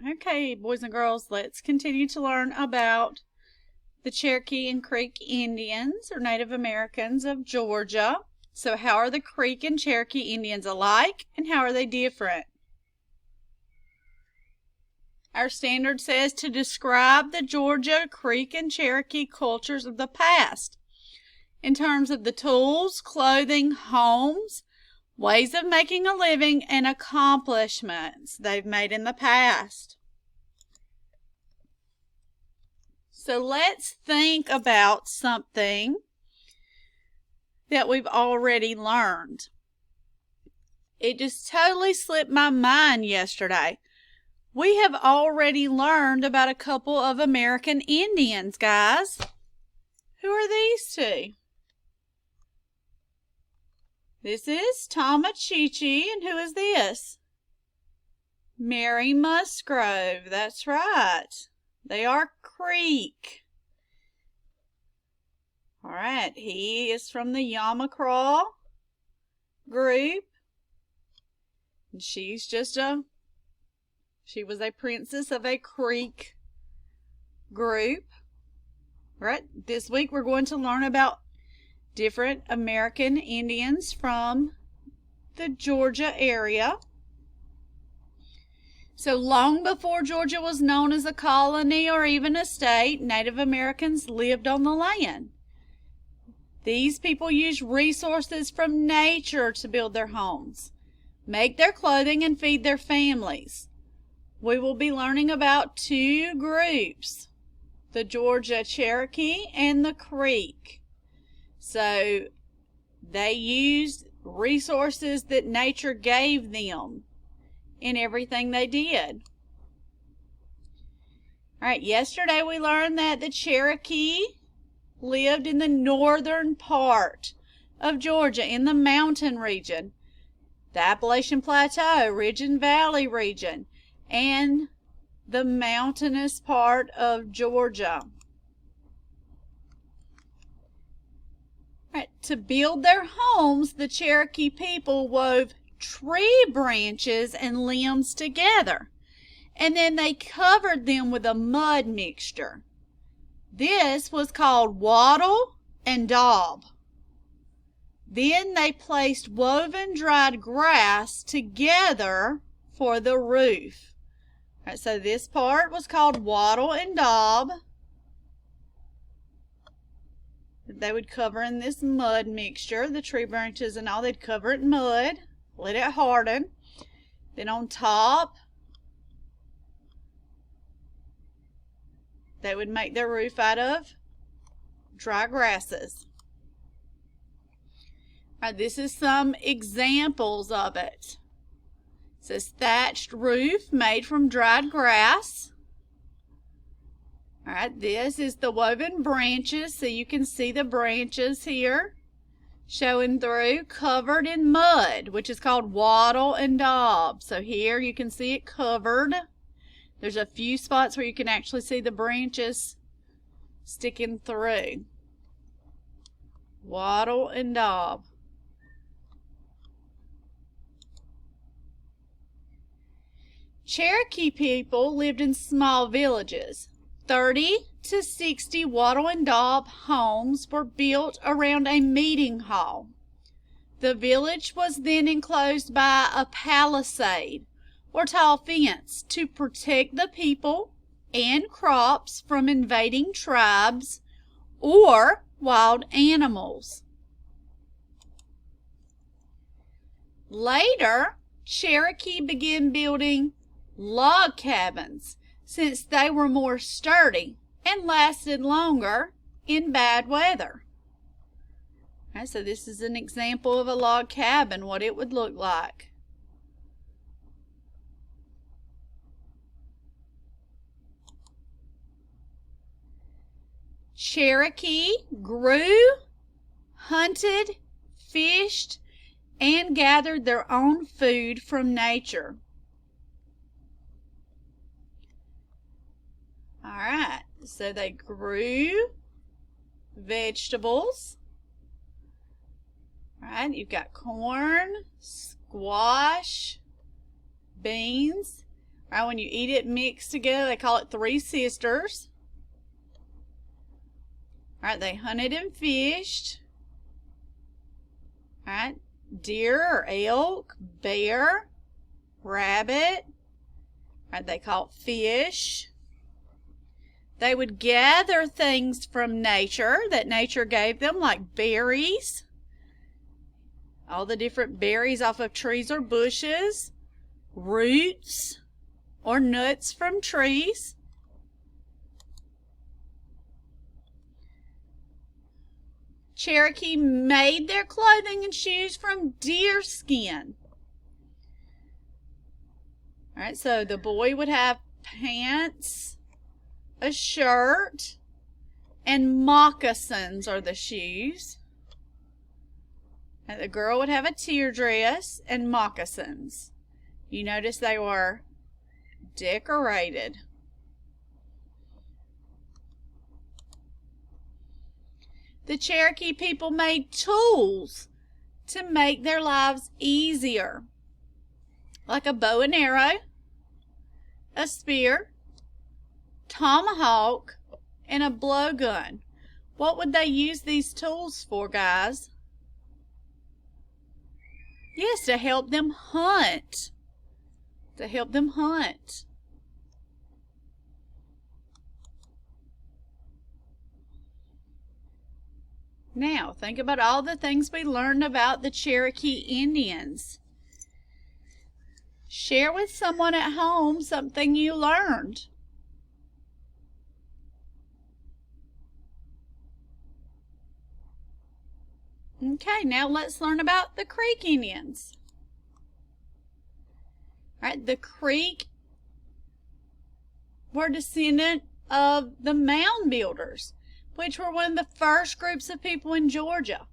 Okay, boys and girls, let's continue to learn about the Cherokee and Creek Indians, or Native Americans of Georgia. So how are the Creek and Cherokee Indians alike, and how are they different? Our standard says to describe the Georgia, Creek, and Cherokee cultures of the past in terms of the tools, clothing, homes, ways of making a living, and accomplishments they've made in the past. So let's think about something that we've already learned. It just totally slipped my mind yesterday. We have already learned about a couple of American Indians, guys. Who are these two? This is Tomachichi, and who is this? Mary Musgrove. That's right. They are Creek. All right, he is from the Yamacraw group. And she was a princess of a Creek group. All right, this week we're going to learn about different American Indians from the Georgia area. So long before Georgia was known as a colony or even a state, Native Americans lived on the land. These people used resources from nature to build their homes, make their clothing, and feed their families. We will be learning about two groups, the Georgia Cherokee and the Creek. So they used resources that nature gave them in everything they did. All right, yesterday we learned that the Cherokee lived in the northern part of Georgia, in the mountain region, the Appalachian Plateau, Ridge and Valley region, and the mountainous part of Georgia. All right, to build their homes, the Cherokee people wove tree branches and limbs together, and then they covered them with a mud mixture. This was called wattle and daub. Then they placed woven dried grass together for the roof. All right, so this part was called wattle and daub. They would cover in this mud mixture, the tree branches and all. They'd cover it in mud, let it harden. Then on top, they would make their roof out of dry grasses. All right, this is some examples of it. It says thatched roof made from dried grass. All right, this is the woven branches, so you can see the branches here showing through, covered in mud, which is called wattle and daub. So here you can see it covered. There's a few spots where you can actually see the branches sticking through. Wattle and daub. Cherokee people lived in small villages. 30 to 60 wattle and daub homes were built around a meeting hall. The village was then enclosed by a palisade or tall fence to protect the people and crops from invading tribes or wild animals. Later, Cherokee began building log cabins since they were more sturdy and lasted longer in bad weather. Okay, so this is an example of a log cabin, what it would look like. Cherokee grew, hunted, fished, and gathered their own food from nature. All right, so they grew vegetables. All right, you've got corn, squash, beans. All right, when you eat it mixed together, they call it three sisters. All right, they hunted and fished. All right, deer or elk, bear, rabbit. All right, they caught fish. They would gather things from nature that nature gave them, like berries. All the different berries off of trees or bushes. Roots or nuts from trees. Cherokee made their clothing and shoes from deer skin. All right, so the boy would have pants, a shirt, and moccasins are the shoes. And the girl would have a tear dress and moccasins. You notice they were decorated. The Cherokee people made tools to make their lives easier, like a bow and arrow, a spear, tomahawk, and a blowgun. What would they use these tools for, guys? Yes, to help them hunt. To help them hunt. Now, think about all the things we learned about the Cherokee Indians. Share with someone at home something you learned. Okay, now let's learn about the Creek Indians. All right, the Creek were descendant of the mound builders, which were one of the first groups of people in Georgia.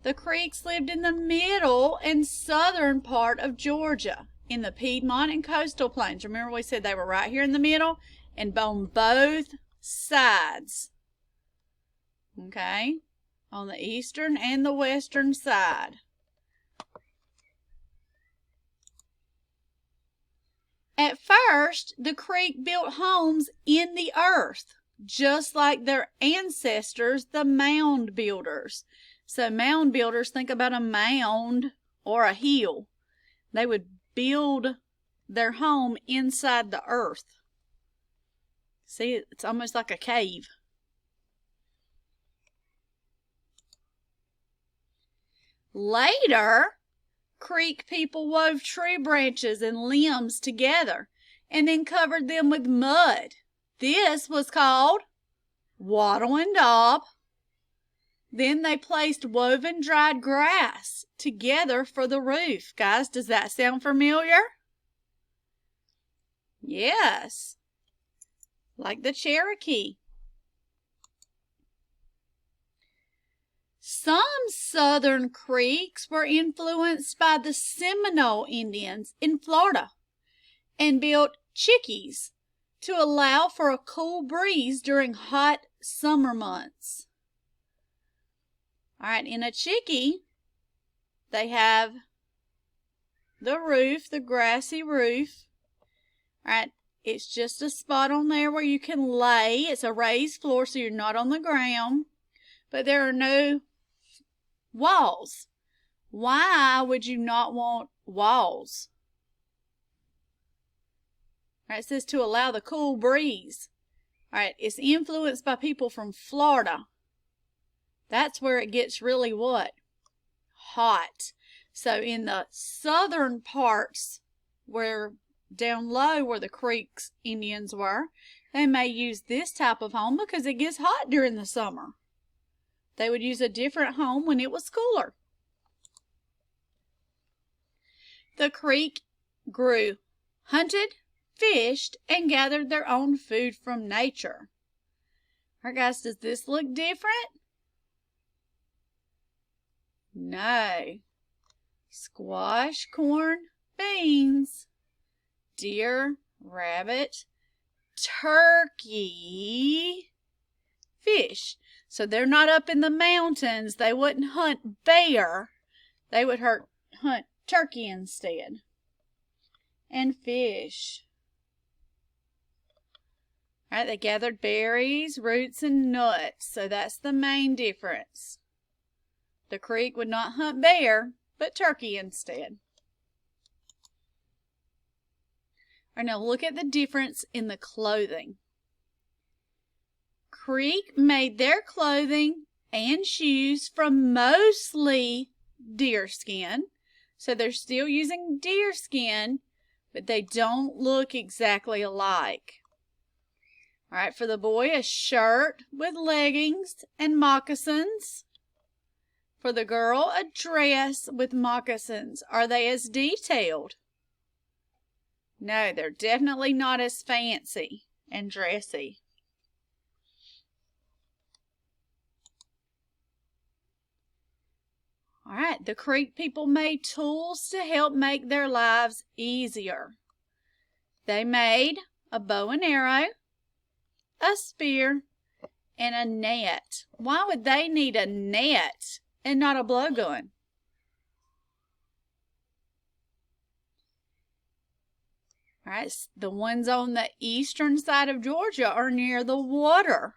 The Creeks lived in the middle and southern part of Georgia, in the Piedmont and coastal plains. Remember we said they were right here in the middle and on both sides. Okay, on the eastern and the western side. At first, the Creek built homes in the earth, just like their ancestors, the mound builders. So mound builders, think about a mound or a hill. They would build their home inside the earth. See, it's almost like a cave. Later, Creek people wove tree branches and limbs together and then covered them with mud. This was called wattle and daub. Then they placed woven dried grass together for the roof. Guys, does that sound familiar? Yes, like the Cherokee. Some southern Creeks were influenced by the Seminole Indians in Florida and built chickees to allow for a cool breeze during hot summer months. All right, in a chickee, they have the roof, the grassy roof. All right, it's just a spot on there where you can lay. It's a raised floor, so you're not on the ground, but there are no walls. Why would you not want walls? All right, it says to allow the cool breeze. All right, it's influenced by people from Florida. That's where it gets really what? Hot. So in the southern parts, where down low where the Creeks Indians were, they may use this type of home because it gets hot during the summer. They would use a different home when it was cooler. The Creek grew, hunted, fished, and gathered their own food from nature. All right, guys, does this look different? No. Squash, corn, beans, deer, rabbit, turkey, fish. So they're not up in the mountains. They wouldn't hunt bear. They would hunt turkey instead. And fish. All right, they gathered berries, roots, and nuts. So that's the main difference. The Creek would not hunt bear, but turkey instead. All right, now look at the difference in the clothing. Creek made their clothing and shoes from mostly deerskin. So they're still using deerskin, but they don't look exactly alike. All right, for the boy, a shirt with leggings and moccasins. For the girl, a dress with moccasins. Are they as detailed? No, they're definitely not as fancy and dressy. All right, the Creek people made tools to help make their lives easier. They made a bow and arrow, a spear, and a net. Why would they need a net and not a blowgun? All right, the ones on the eastern side of Georgia are near the water.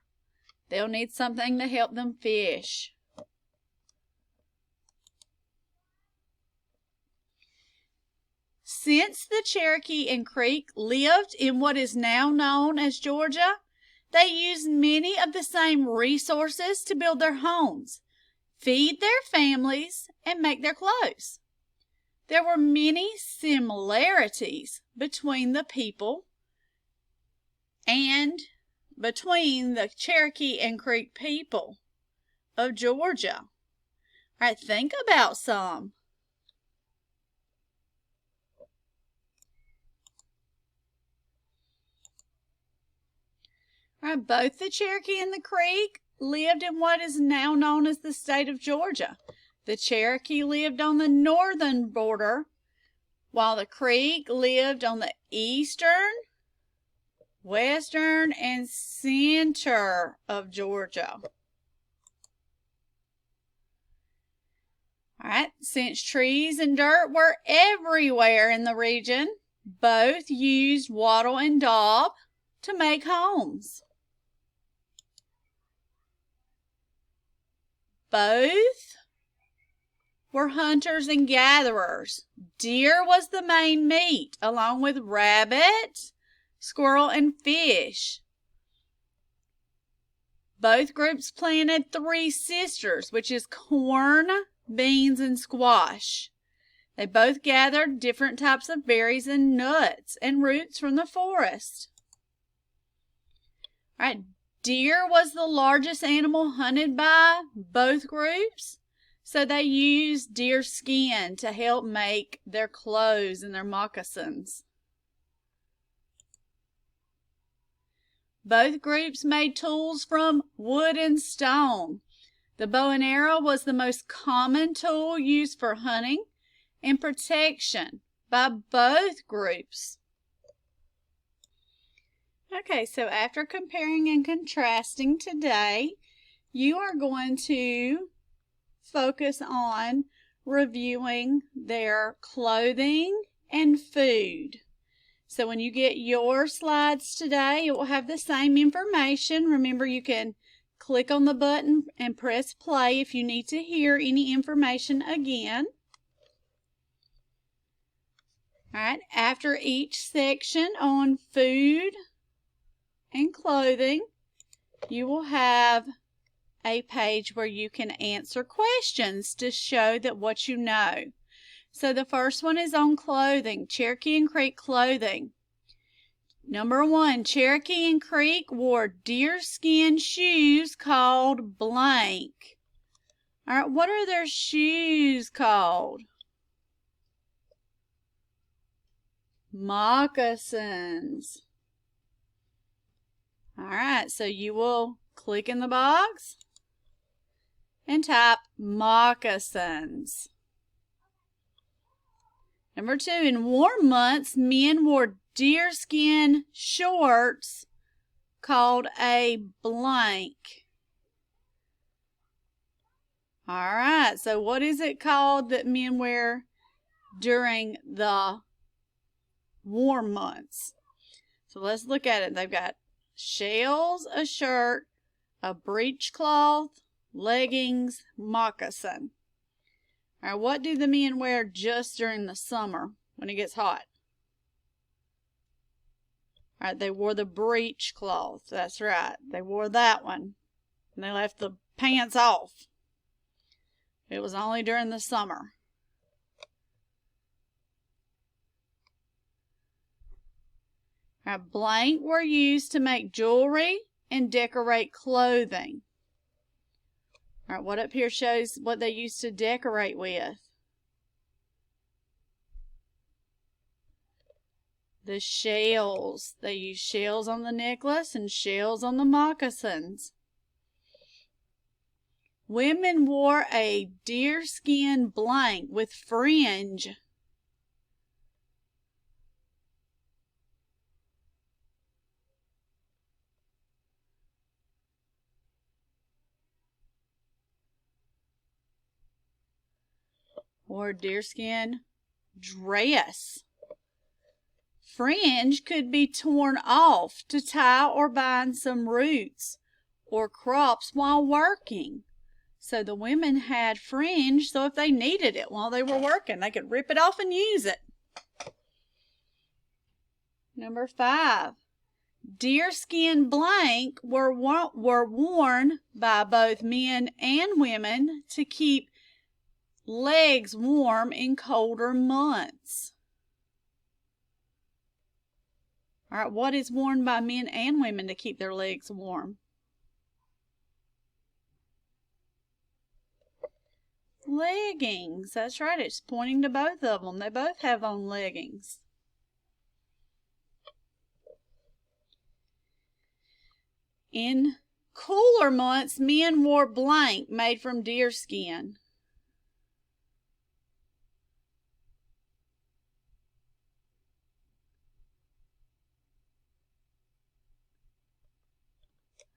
They'll need something to help them fish. Since the Cherokee and Creek lived in what is now known as Georgia, they used many of the same resources to build their homes, feed their families, and make their clothes. There were many similarities between the people and between the Cherokee and Creek people of Georgia. All right, think about some. All right, both the Cherokee and the Creek lived in what is now known as the state of Georgia. The Cherokee lived on the northern border, while the Creek lived on the eastern, western, and center of Georgia. All right, since trees and dirt were everywhere in the region, both used wattle and daub to make homes. Both were hunters and gatherers. Deer was the main meat, along with rabbit, squirrel, and fish. Both groups planted 3 sisters, which is corn, beans, and squash. They both gathered different types of berries and nuts and roots from the forest. All right, deer was the largest animal hunted by both groups, so they used deer skin to help make their clothes and their moccasins. Both groups made tools from wood and stone. The bow and arrow was the most common tool used for hunting and protection by both groups. Okay, so after comparing and contrasting today, you are going to focus on reviewing their clothing and food. So when you get your slides today, it will have the same information. Remember, you can click on the button and press play if you need to hear any information again. All right, after each section on food and clothing, you will have a page where you can answer questions to show that what you know. So the first one is on clothing, Cherokee and Creek clothing. Number 1, Cherokee and Creek wore deerskin shoes called blank. All right, what are their shoes called? Moccasins. All right, so you will click in the box and type moccasins. Number 2, in warm months, men wore deerskin shorts called a blank. All right, so what is it called that men wear during the warm months? So let's look at it. They've got shells, a shirt, a breechcloth, leggings, moccasin. All right, what do the men wear just during the summer when it gets hot? All right, they wore the breechcloth. That's right. They wore that one. And they left the pants off. It was only during the summer. All right, blank were used to make jewelry and decorate clothing. All right, what up here shows what they used to decorate with. The shells. They used shells on the necklace and shells on the moccasins. Women wore a deerskin blank with fringe. Or a deerskin dress. Fringe could be torn off to tie or bind some roots or crops while working. So the women had fringe, so if they needed it while they were working, they could rip it off and use it. Number 5. Deerskin blank were worn by both men and women to keep legs warm in colder months. All right, what is worn by men and women to keep their legs warm? Leggings. That's right. It's pointing to both of them. They both have on leggings. In cooler months, men wore blank made from deerskin.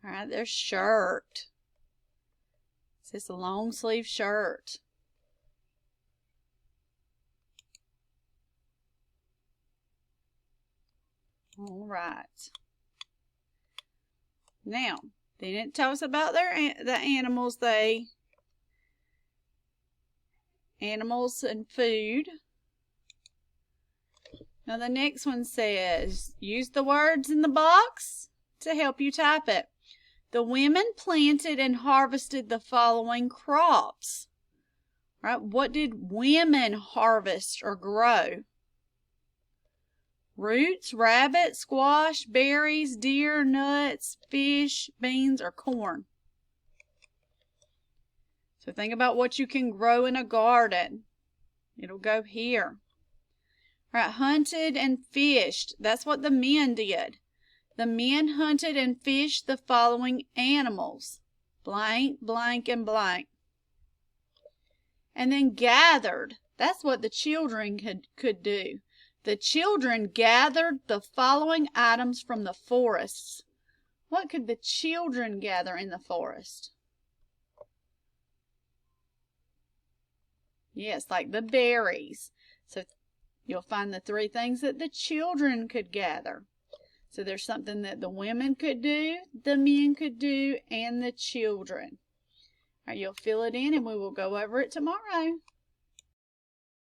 All right, their shirt. It's just a long sleeve shirt. All right. Now, they didn't tell us about the animals. Animals and food. Now the next one says, use the words in the box to help you type it. The women planted and harvested the following crops. All right, what did women harvest or grow? Roots, rabbit, squash, berries, deer, nuts, fish, beans, or corn. So think about what you can grow in a garden. It'll go here. All right, hunted and fished. That's what the men did. The men hunted and fished the following animals. Blank, blank, and blank. And then gathered. That's what the children could do. The children gathered the following items from the forests. What could the children gather in the forest? Yes, like the berries. So you'll find the 3 things that the children could gather. So there's something that the women could do, the men could do, and the children. All right, you'll fill it in and we will go over it tomorrow.